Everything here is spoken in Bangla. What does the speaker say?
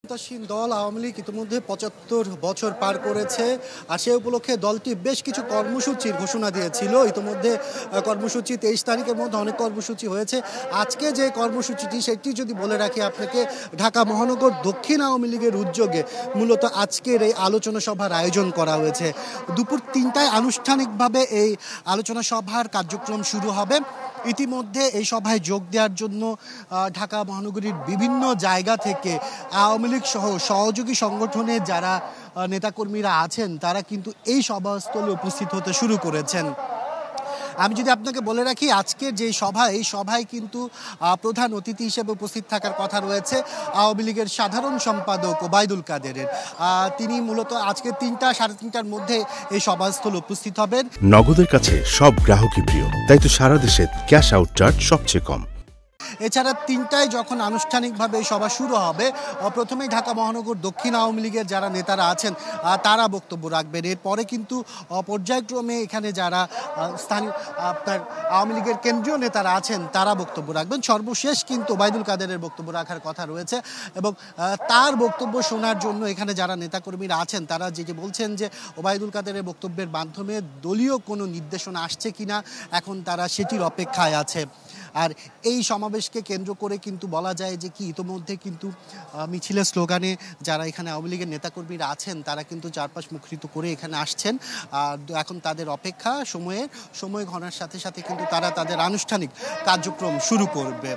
ক্ষমতাসীন দল আওয়ামী লীগ ইতিমধ্যে ৭৫ বছর পার করেছে। আর সে উপলক্ষে দলটি বেশ কিছু কর্মসূচির ঘোষণা দিয়েছিল। ইতিমধ্যে কর্মসূচি ২৩ তারিখের মধ্যে অনেক কর্মসূচি হয়েছে। আজকে যে কর্মসূচিটি সেটি যদি বলে রাখি আপনাকে, ঢাকা মহানগর দক্ষিণ আওয়ামী লীগের উদ্যোগে মূলত আজকের এই আলোচনা সভার আয়োজন করা হয়েছে। দুপুর ৩টায় আনুষ্ঠানিকভাবে এই আলোচনা সভার কার্যক্রম শুরু হবে। ইতিমধ্যে এই সভায় যোগ দেওয়ার জন্য ঢাকা মহানগরীর বিভিন্ন জায়গা থেকে আওয়ামী লীগ সহ সহযোগী সংগঠনের যারা নেতাকর্মীরা আছেন তারা কিন্তু এই সভাস্থলে উপস্থিত হতে শুরু করেছেন। আমি যদি আপনাকে বলে রাখি, আজকের যে সভা, এই সভায় কিন্তু প্রধান অতিথি হিসেবে উপস্থিত থাকার কথা রয়েছে আওয়ামী লীগের সাধারণ সম্পাদক ওবায়দুল কাদেরের। তিনি মূলত আজকে ৩টা সাড়ে ৩টার মধ্যে এই সভাস্থলে উপস্থিত হবেন। নগদের কাছে সব গ্রাহকই প্রিয়, তাই তো সারা দেশে ক্যাশ আউট চার্জ সবচেয়ে কম। এছাড়া ৩টায় যখন আনুষ্ঠানিকভাবে এই সভা শুরু হবে, প্রথমেই ঢাকা মহানগর দক্ষিণ আওয়ামী লীগের যারা নেতারা আছেন তারা বক্তব্য রাখবেন। এরপরে কিন্তু পর্যায়ক্রমে এখানে যারা স্থানীয় আপনার আওয়ামী লীগের কেন্দ্রীয় নেতারা আছেন তারা বক্তব্য রাখবেন। সর্বশেষ কিন্তু ওবায়দুল কাদেরের বক্তব্য রাখার কথা রয়েছে এবং তার বক্তব্য শোনার জন্য এখানে যারা নেতাকর্মীরা আছেন তারা যে বলছেন যে ওবায়দুল কাদেরের বক্তব্যের মাধ্যমে দলীয় কোনো নির্দেশনা আসছে কিনা এখন তারা সেটির অপেক্ষায় আছে। আর এই সমাবেশকে কেন্দ্র করে কিন্তু বলা যায় যে কি ইতোমধ্যে কিন্তু মিছিলের স্লোগানে যারা এখানে আওয়ামী লীগের নেতাকর্মীরা আছেন তারা কিন্তু চারপাশ মুখরিত করে এখানে আসছেন। এখন তাদের অপেক্ষা সময় ঘনার সাথে সাথে কিন্তু তারা তাদের আনুষ্ঠানিক কার্যক্রম শুরু করবে।